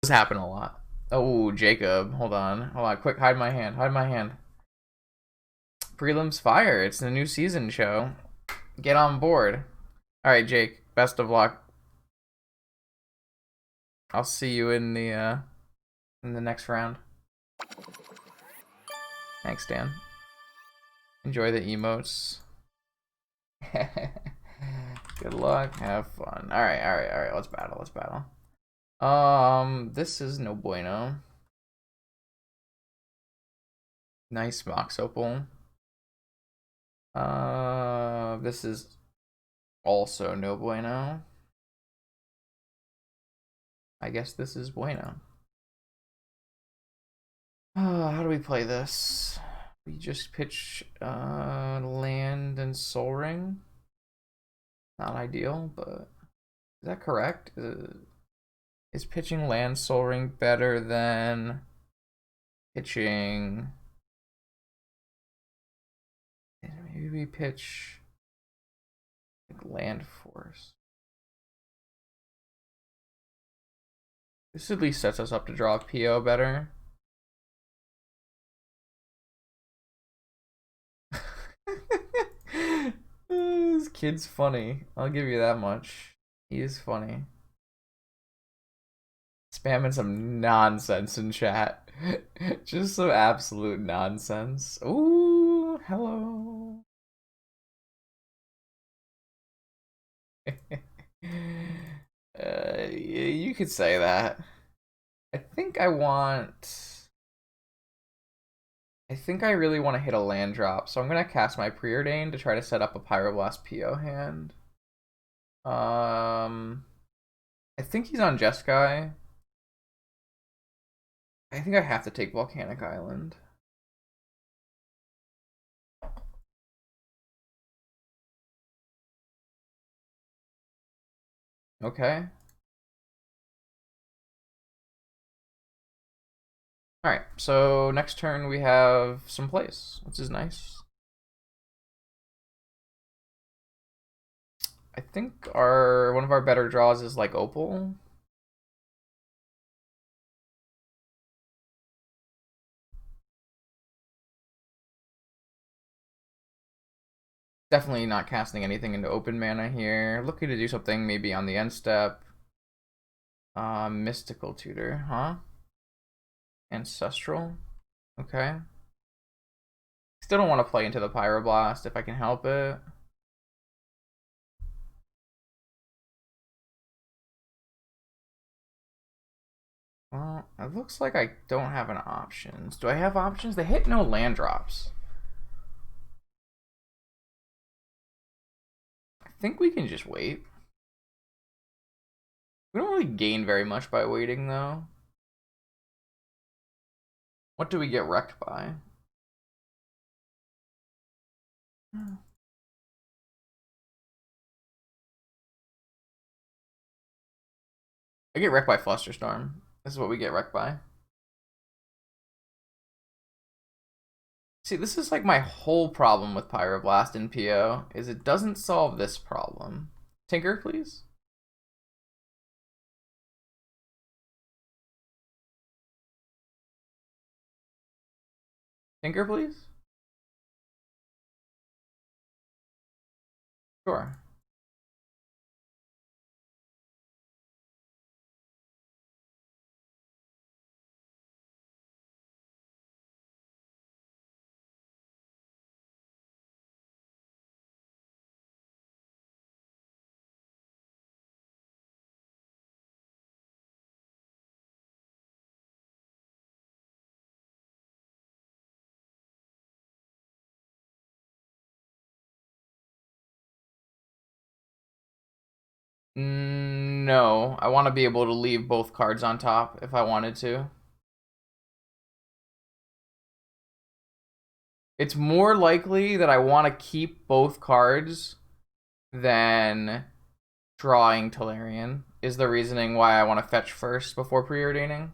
This happen a lot. Oh, Jacob. Hold on. Hold on. Quick, hide my hand. Hide my hand. Prelims Fire. It's the new season show. Get on board. Alright, Jake. Best of luck. I'll see you in the next round. Thanks, Dan. Enjoy the emotes. Good luck. Have fun. Alright, alright, alright. Let's battle. Let's battle. This is no bueno. Nice Mox Opal. This is also no bueno. I guess this is bueno. How do we play this? We just pitch land and Soul Ring. Not ideal, but is that correct? Is pitching land Soul Ring better than pitching? Maybe we pitch like Land Force. This at least sets us up to draw a PO better. This kid's funny. I'll give you that much. He is funny. Spamming some nonsense in chat. Just some absolute nonsense. Ooh, hello. You could say that. I think I want. I think I really want to hit a land drop, so I'm gonna cast my Preordain to try to set up a Pyroblast PO hand. I think he's on Jeskai. I think I have to take Volcanic Island. Okay. Alright, so next turn we have some plays, which is nice. I think one of our better draws is like Opal. Definitely not casting anything into open mana here. Looking to do something maybe on the end step. Mystical Tutor, huh? Ancestral. Okay. Still don't want to play into the Pyroblast if I can help it. Well, it looks like I don't have an options. Do I have options? They hit no land drops. I think we can just wait. We don't really gain very much by waiting, though. What do we get wrecked by? I get wrecked by Flusterstorm. This is what we get wrecked by. See, this is like my whole problem with Pyroblast and PO, is it doesn't solve this problem. Tinker, please? Tinker, please? Sure. No, I want to be able to leave both cards on top if I wanted to. It's more likely that I want to keep both cards than drawing Tolarian, is the reasoning why I want to fetch first before preordaining.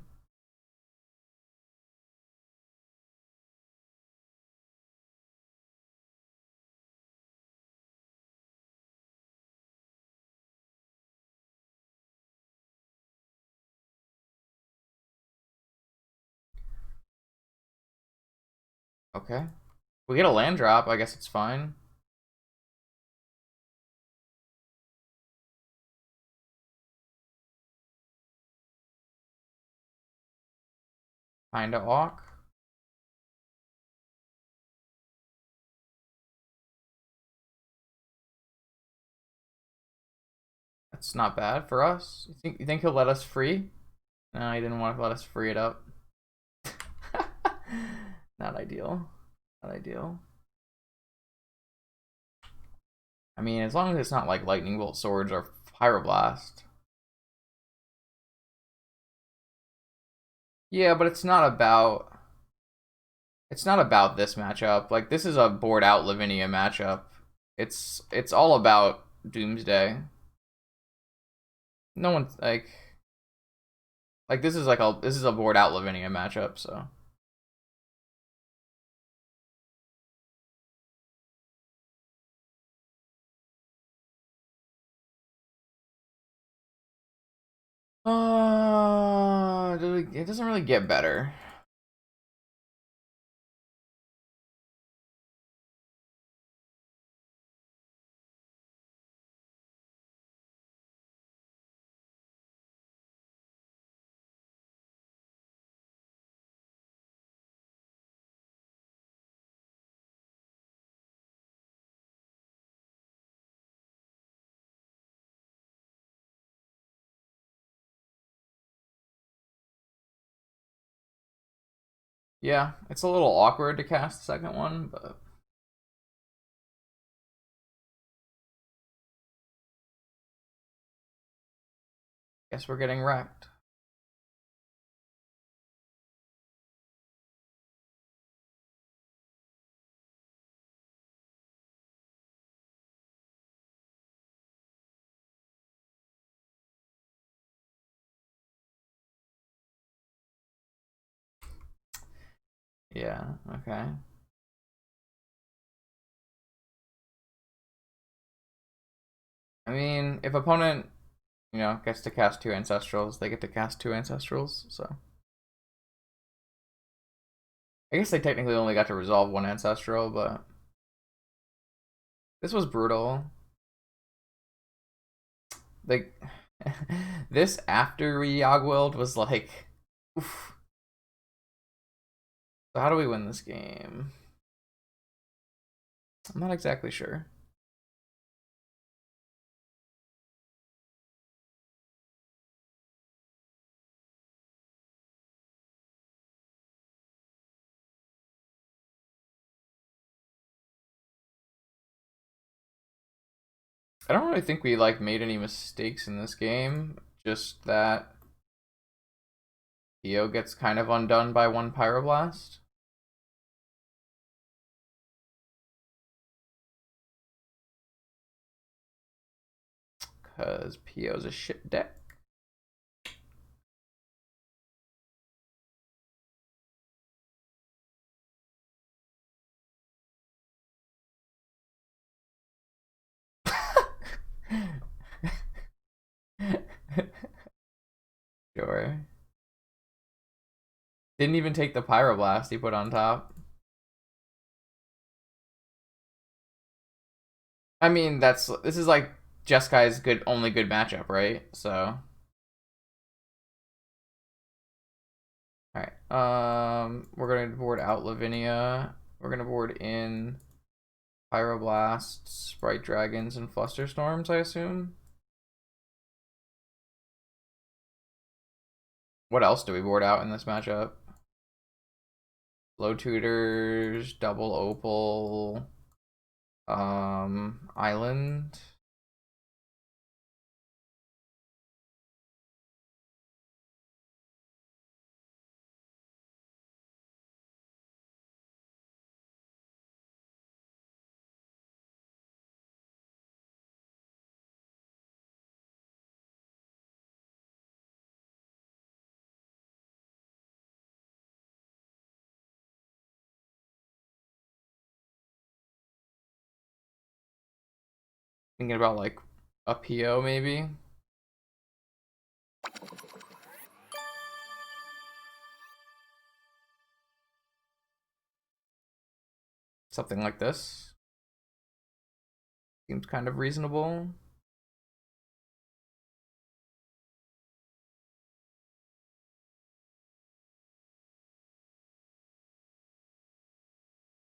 Okay. We get a land drop, I guess it's fine. Kinda awk. That's not bad for us. You think he'll let us free? No, he didn't want to let us free it up. Not ideal. Not ideal. I mean, as long as it's not like lightning bolt swords or pyroblast. Yeah, but it's not about this matchup. Like this is a board out Lavinia matchup. It's all about Doomsday. No one's like this is a board out Lavinia matchup, so it doesn't really get better. Yeah, it's a little awkward to cast the second one, but guess we're getting wrecked. Yeah, okay. I mean, if opponent, gets to cast two ancestrals, they get to cast two ancestrals, so I guess they technically only got to resolve one ancestral, but this was brutal. Like this after we Yogg-Willed was like, oof. So how do we win this game? I'm not exactly sure. I don't really think we like made any mistakes in this game. Just that Theo gets kind of undone by one Pyroblast. Because Pio's a shit deck. Sure. Didn't even take the Pyroblast he put on top. I mean, this is like Jeskai's only good matchup, right? So, all right. We're gonna board out Lavinia. We're gonna board in Pyroblasts, Sprite Dragons, and Flusterstorms, I assume. What else do we board out in this matchup? Low Tutors, Double Opal, Island. Thinking about like a PO maybe. Something like this. Seems kind of reasonable.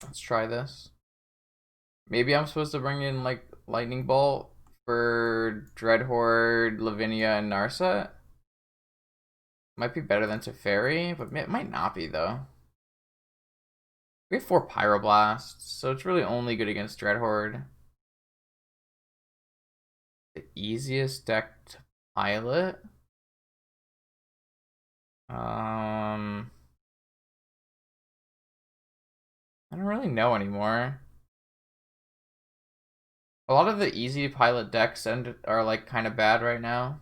Let's try this. Maybe I'm supposed to bring in like Lightning Bolt for Dreadhorde, Lavinia, and Narset. Might be better than Teferi, but it might not be though. We have 4 Pyroblasts, so it's really only good against Dreadhorde. The easiest deck to pilot? I don't really know anymore. A lot of the easy pilot decks are like kind of bad right now.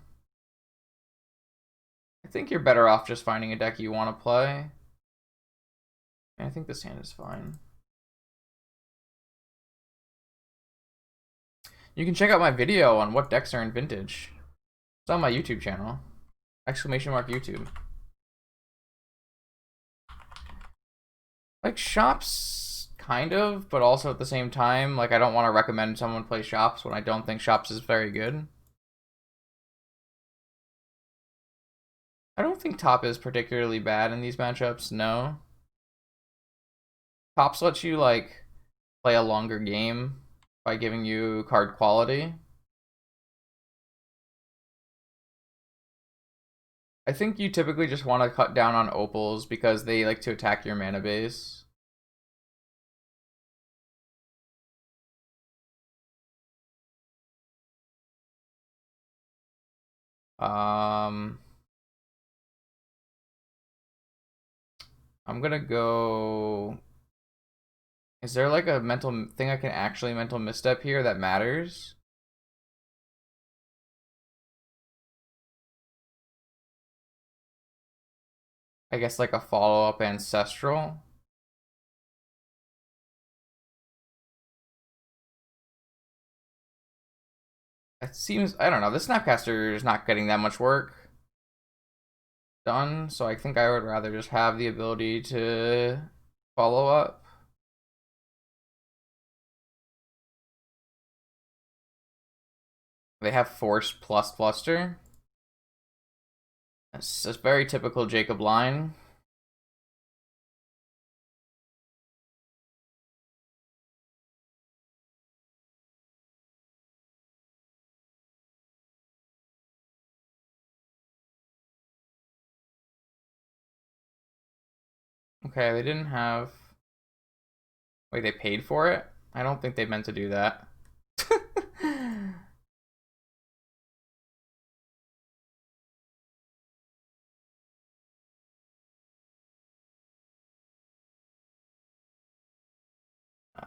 I think you're better off just finding a deck you want to play. I think this hand is fine. You can check out my video on what decks are in Vintage. It's on my YouTube channel. !YouTube. Like Shops, kind of, but also at the same time, like I don't want to recommend someone play Shops when I don't think Shops is very good. I don't think Top is particularly bad in these matchups, no. Tops lets you like play a longer game by giving you card quality. I think you typically just want to cut down on opals because they like to attack your mana base. I'm gonna go. Is there like a mental thing I can actually mental misstep here that matters? I guess like a follow-up ancestral. It seems, I don't know, this Snapcaster is not getting that much work done, so I think I would rather just have the ability to follow up. They have Force plus Fluster. It's a very typical Jacob line. Okay, they didn't have... Wait, they paid for it? I don't think they meant to do that.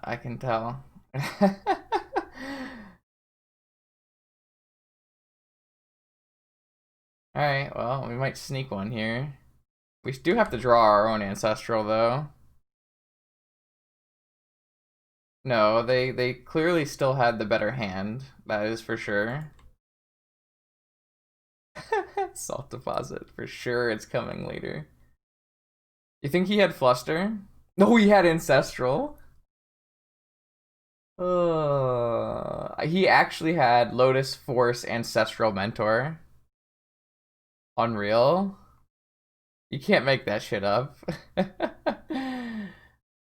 I can tell. Alright, well, we might sneak one here. We do have to draw our own ancestral, though. No, they clearly still had the better hand. That is for sure. Salt deposit. For sure it's coming later. You think he had Fluster? No, he had Ancestral. He actually had Lotus Force Ancestral Mentor. Unreal. You can't make that shit up.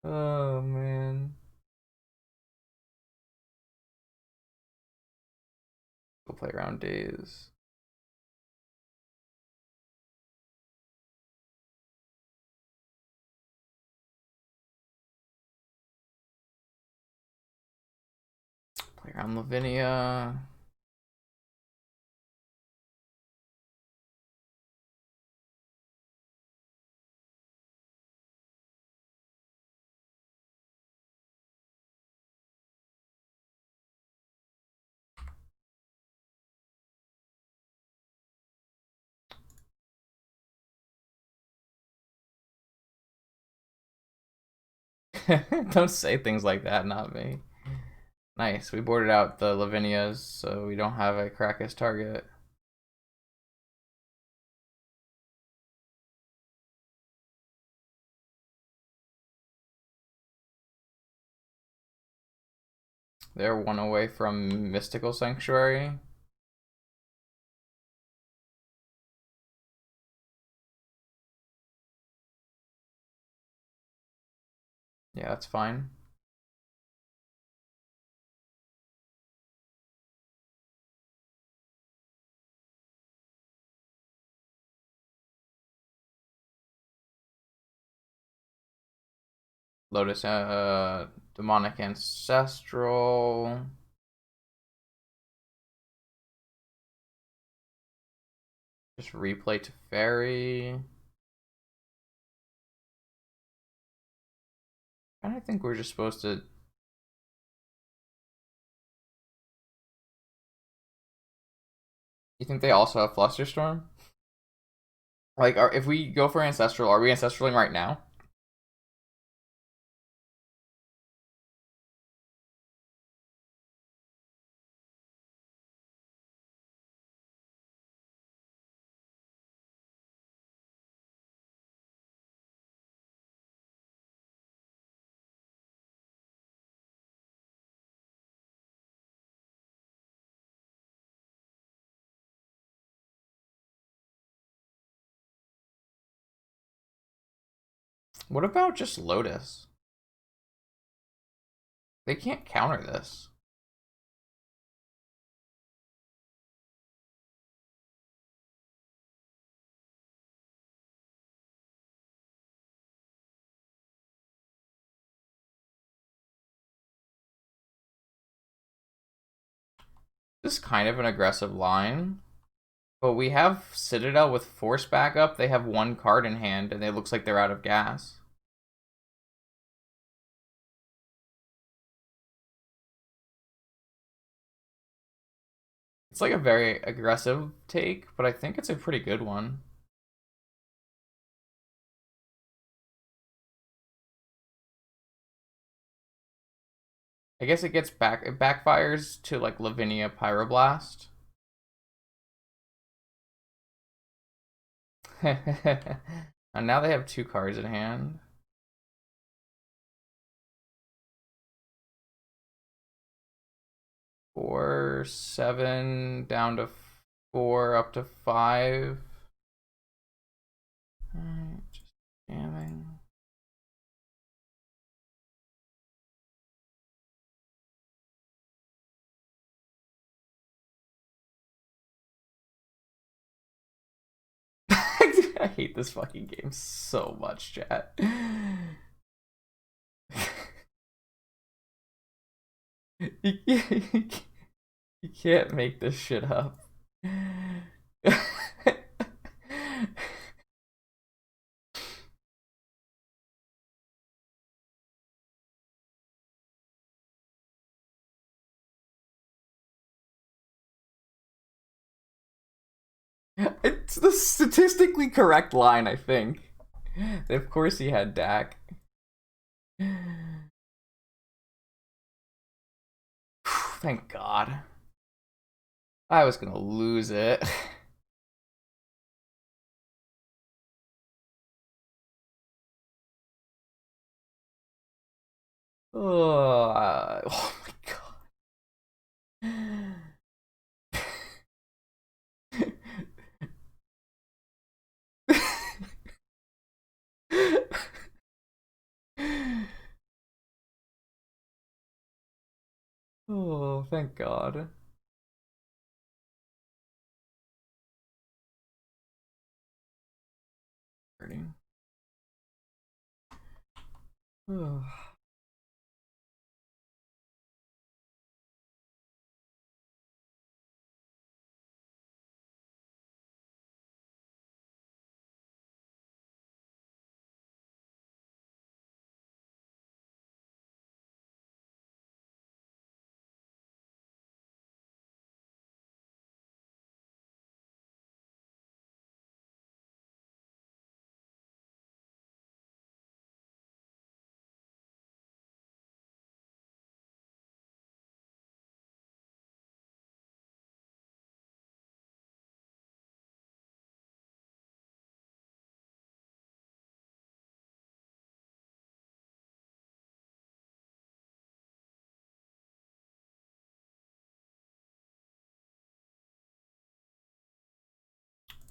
Oh, man. We'll play around days. Play around Lavinia. Don't say things like that, not me. Nice, we boarded out the Lavinias, so we don't have a Krakus target. They're one away from Mystical Sanctuary. Yeah, that's fine. Lotus, Demonic Ancestral. Just replay to Fairy. I think we're just supposed to. You think they also have Flusterstorm? Like, if we go for Ancestral, are we Ancestraling right now? What about just Lotus? They can't counter this. This is kind of an aggressive line. But we have Citadel with Force backup. They have one card in hand, and it looks like they're out of gas. It's like a very aggressive take, but I think it's a pretty good one. I guess it backfires to like Lavinia Pyroblast. And now they have two cards in hand. 4, 7, down to 4, up to 5. Alright, just jamming. I hate this fucking game so much, chat. You can't make this shit up. It's the statistically correct line, I think. Of course he had Dak. Thank God. I was gonna lose it. Oh my God. Oh, thank God. Oh.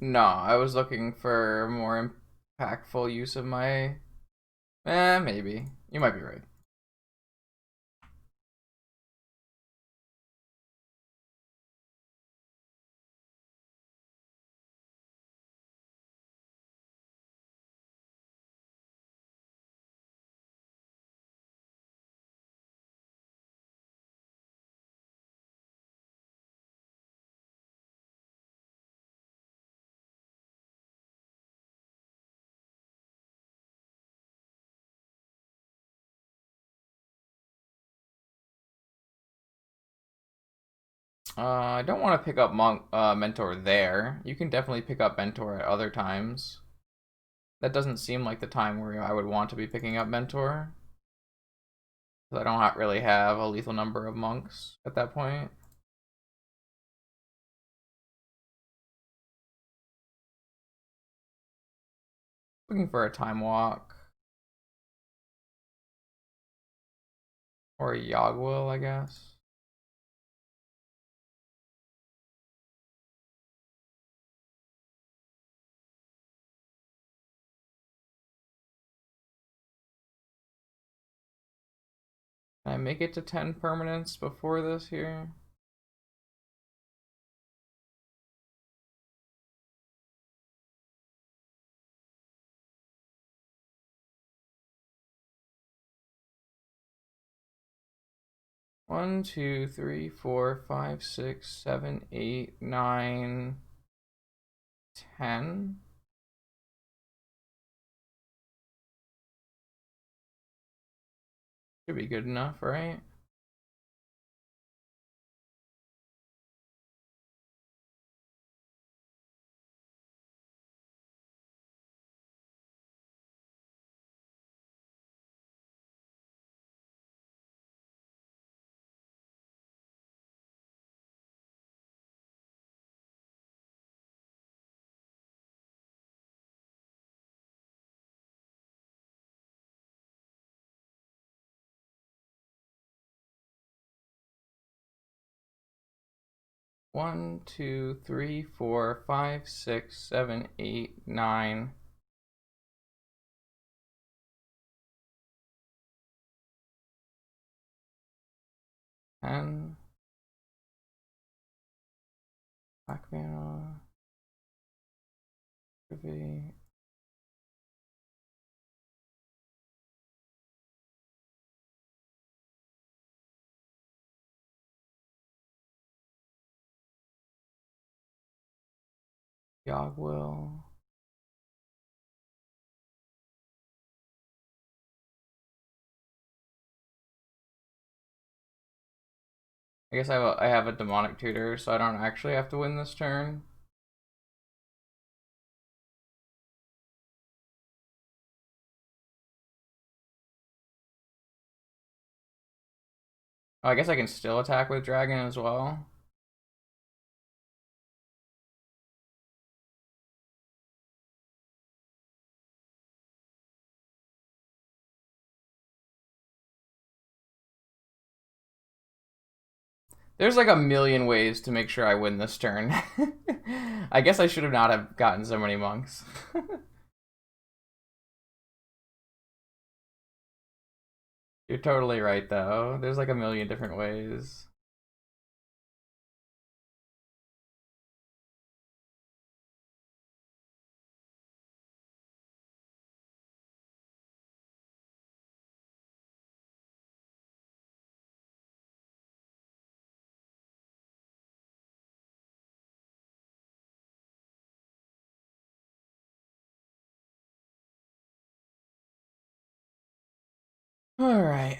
No, I was looking for more impactful use of my. Maybe. You might be right. I don't want to pick up Mentor there. You can definitely pick up Mentor at other times. That doesn't seem like the time where I would want to be picking up Mentor. Because I don't really have a lethal number of monks at that point. Looking for a time walk. Or a Yogwill, I guess. Can I make it to 10 permanents before this here? One, two, three, four, five, six, seven, 8, 9, 10. Should be good enough, right? One, two, three, four, five, six, seven, 8, 9. 10. Black mana. Activate. Yogwill. I guess I have a demonic tutor, so I don't actually have to win this turn. Oh, I guess I can still attack with dragon as well. There's like a million ways to make sure I win this turn. I guess I should have not have gotten so many monks. You're totally right though. There's like a million different ways. All right.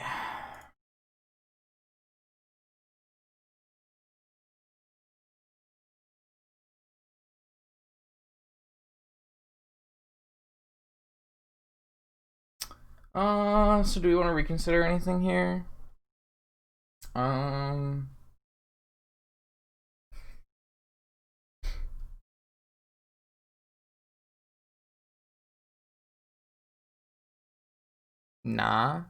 So do we want to reconsider anything here? Um, nah.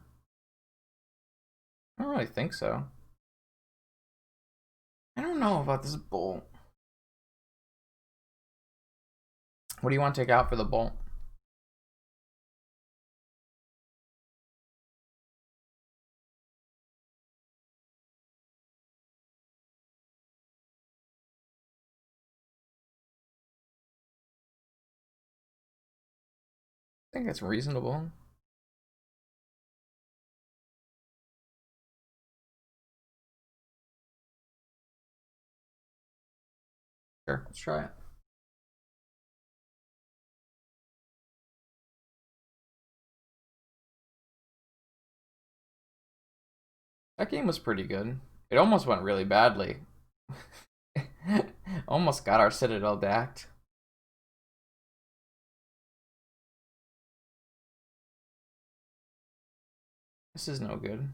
I don't really think so. I don't know about this bolt. What do you want to take out for the bolt? I think it's reasonable. Sure, let's try it. That game was pretty good. It almost went really badly. Almost got our Citadel dacked. This is no good.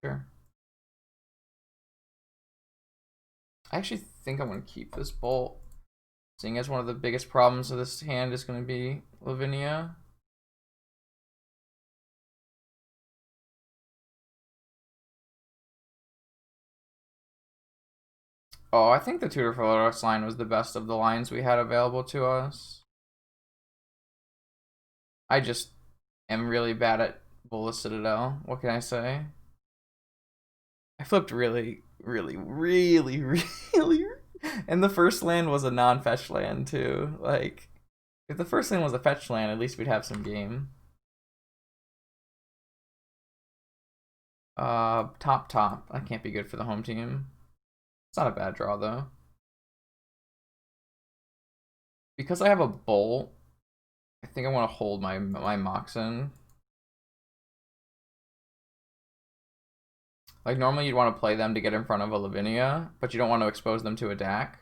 Sure. I actually think I'm going to keep this bolt, seeing as one of the biggest problems of this hand is going to be Lavinia. Oh, I think the Tutor for Lotus line was the best of the lines we had available to us. I just am really bad at Bola Citadel. What can I say? I flipped really, and the first land was a non-fetch land too. Like, if the first land was a fetch land, at least we'd have some game. Top. That can't be good for the home team. It's not a bad draw though. Because I have a bolt, I think I want to hold my Moxen. Like, normally you'd want to play them to get in front of a Lavinia, but you don't want to expose them to a DAC.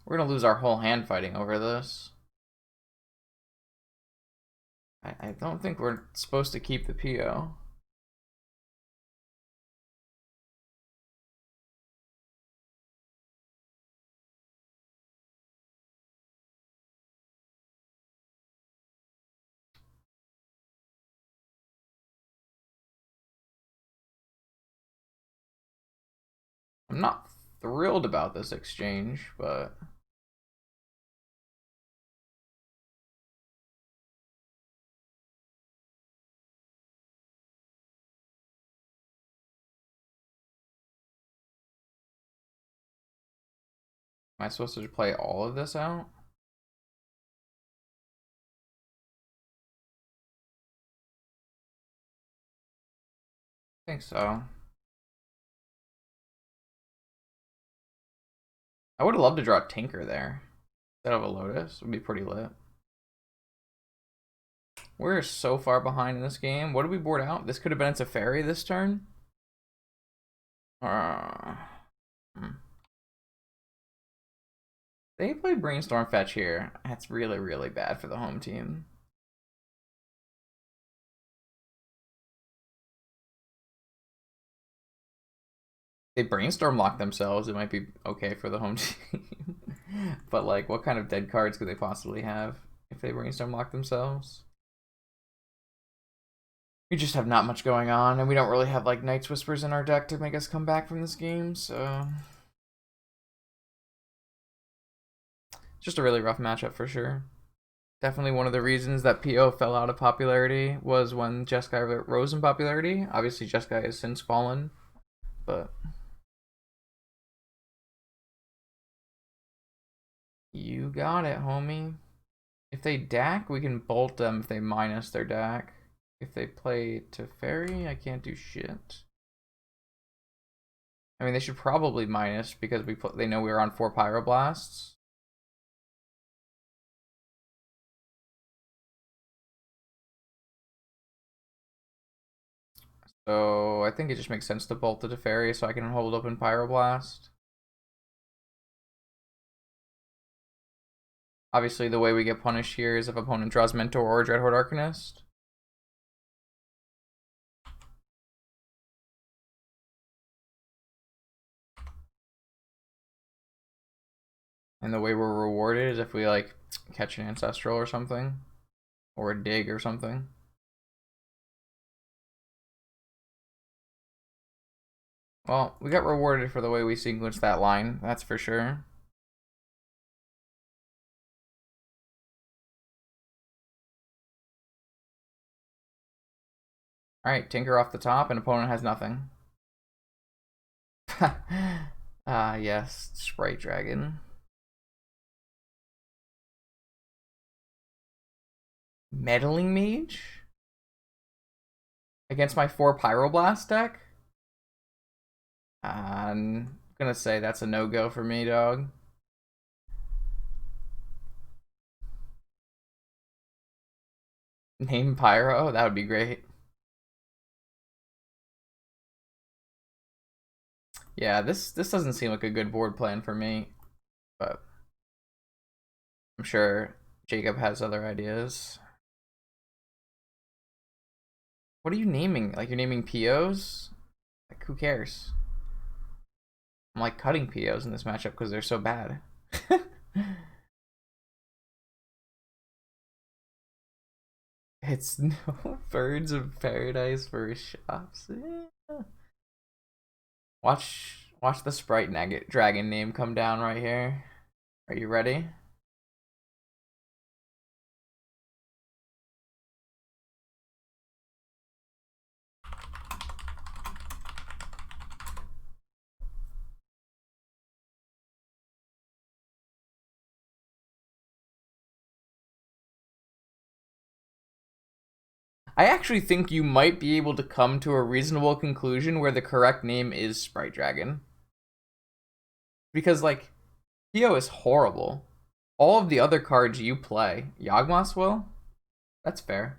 We're gonna lose our whole hand fighting over this. I don't think we're supposed to keep the PO. I'm not thrilled about this exchange, but am I supposed to play all of this out? I think so. I would have loved to draw a Tinker there instead of a Lotus. It would be pretty lit. We're so far behind in this game. What did we board out? This could have been a Teferi this turn. They play Brainstorm Fetch here. That's really bad for the home team. They Brainstorm lock themselves, it might be okay for the home team. But, like, what kind of dead cards could they possibly have if they Brainstorm lock themselves? We just have not much going on, and we don't really have, like, Night's Whispers in our deck to make us come back from this game, so... Just a really rough matchup for sure. Definitely one of the reasons that PO fell out of popularity was when Jeskai rose in popularity. Obviously, Jeskai has since fallen, but... You got it, homie. If they DAC, we can bolt them if they minus their DAC. If they play Teferi, I can't do shit. I mean, they should probably minus because they know we were on 4 Pyroblasts. So I think it just makes sense to bolt the Teferi so I can hold open Pyroblast. Obviously, the way we get punished here is if opponent draws Mentor or Dreadhorde Arcanist. And the way we're rewarded is if we like catch an ancestral or something, or a dig or something. Well, we got rewarded for the way we sequenced that line, that's for sure. Alright, Tinker off the top, and opponent has nothing. Yes, Sprite Dragon. Meddling Mage? Against my 4 Pyroblast deck? I'm gonna say that's a no-go for me, dog. Name Pyro? That would be great. Yeah, this doesn't seem like a good board plan for me, but I'm sure Jacob has other ideas. What are you naming? Like you're naming POs? Like who cares? I'm like cutting POs in this matchup because they're so bad. It's no Birds of Paradise for shops. Yeah. Watch the Sprite Nugget Dragon name come down right here. Are you ready? I actually think you might be able to come to a reasonable conclusion where the correct name is Sprite Dragon. Because, like, Theo is horrible. All of the other cards you play, Yawgmoth's Will? That's fair.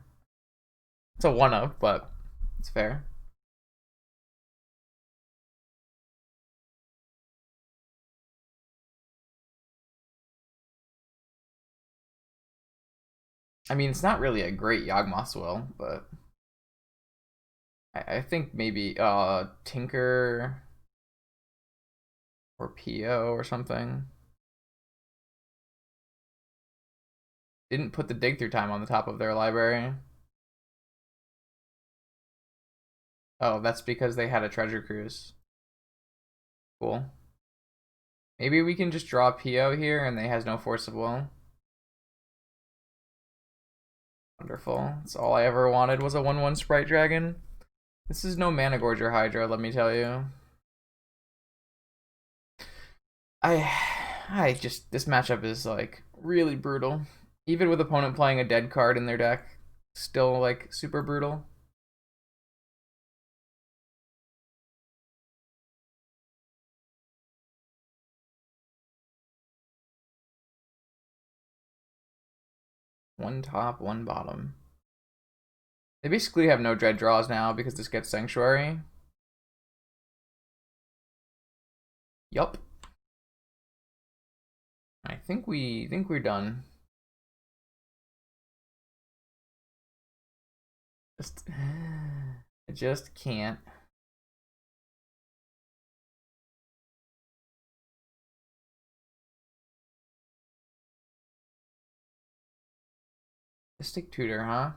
It's a one-of, but it's fair. I mean, it's not really a great Yawgmoth's Will, but I think maybe Tinker or PO or something. Didn't put the dig through time on the top of their library. Oh, that's because they had a treasure cruise. Cool. Maybe we can just draw PO here and they has no force of will. Wonderful. That's all I ever wanted was a 1/1 Sprite Dragon. This is no Mana Gorger Hydra, let me tell you. This matchup is like really brutal. Even with opponent playing a dead card in their deck, still like super brutal. One top, one bottom. They basically have no dread draws now because this gets Sanctuary. Yup. I think we're done. I just can't. Mystic Tutor, huh?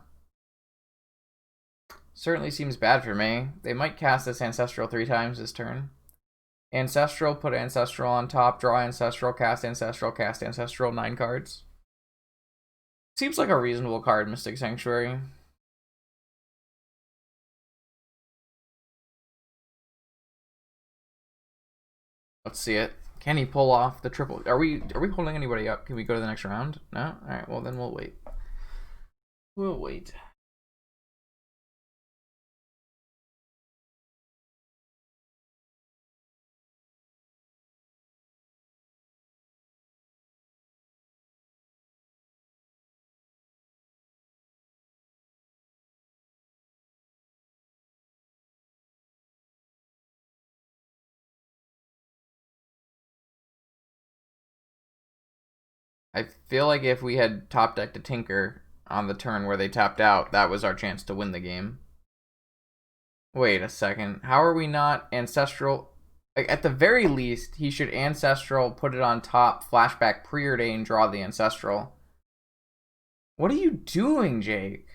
Certainly seems bad for me. They might cast this Ancestral 3 times this turn. Ancestral, put Ancestral on top, draw Ancestral, cast Ancestral, 9 cards. Seems like a reasonable card, Mystic Sanctuary. Let's see it. Can he pull off the triple? Are we holding anybody up? Can we go to the next round? No? Alright, well then we'll wait. We'll wait. I feel like if we had top decked a Tinker on the turn where they tapped out, that was our chance to win the game. Wait a second. How are we not Ancestral? Like, at the very least, he should Ancestral, put it on top, flashback preordain, draw the Ancestral. What are you doing, Jake?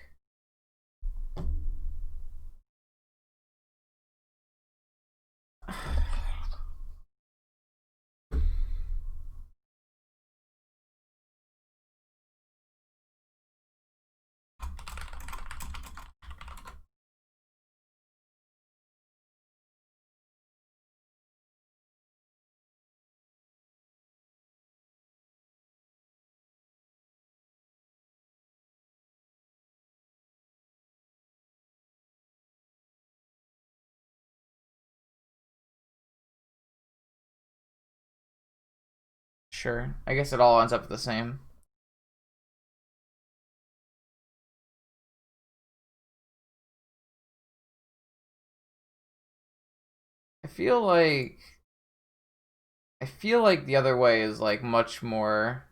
Sure. I guess it all ends up the same. I feel like the other way is like much more.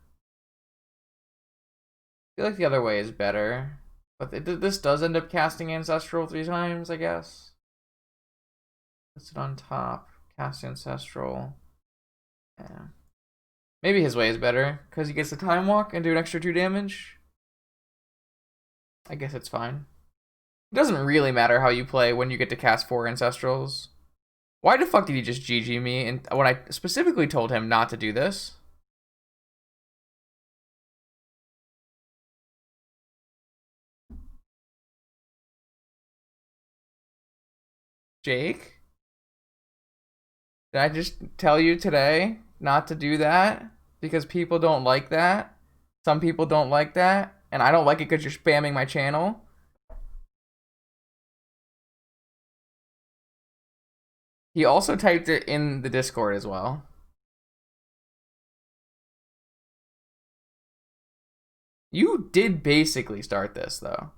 I feel like the other way is better, but this does end up casting Ancestral 3 times, I guess. Puts it on top, cast Ancestral. Yeah. Maybe his way is better because he gets the time walk and do an extra 2 damage. I guess it's fine. It doesn't really matter how you play when you get to cast 4 Ancestrals. Why the fuck did he just GG me? And when I specifically told him not to do this. Jake? Did I just tell you today not to do that? Because people don't like that? Some people don't like that? And I don't like it because you're spamming my channel? He also typed it in the Discord as well. You did basically start this, though.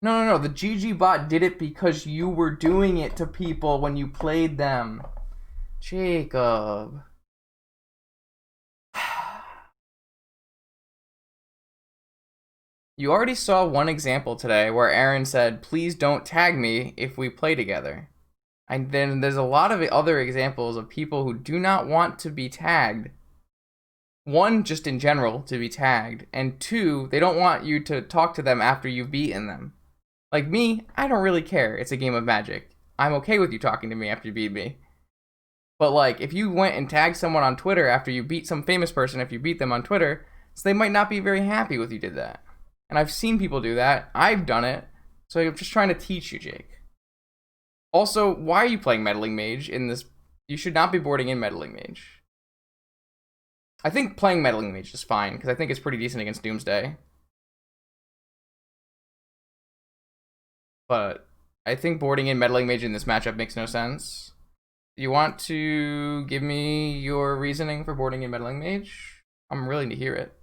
No. The GG bot did it because you were doing it to people when you played them. Jacob. You already saw one example today where Aaron said, please don't tag me if we play together. And then there's a lot of other examples of people who do not want to be tagged. One, just in general, to be tagged. And two, they don't want you to talk to them after you've beaten them. Like me, I don't really care. It's a game of Magic. I'm okay with you talking to me after you beat me. But like, if you went and tagged someone on Twitter after you beat some famous person, if you beat them on Twitter, so they might not be very happy with you did that. And I've seen people do that. I've done it. So I'm just trying to teach you, Jake. Also, why are you playing Meddling Mage in this? You should not be boarding in Meddling Mage. I think playing Meddling Mage is fine, because I think it's pretty decent against Doomsday. But I think boarding in Meddling Mage in this matchup makes no sense. You want to give me your reasoning for boarding in Meddling Mage? I'm willing to hear it.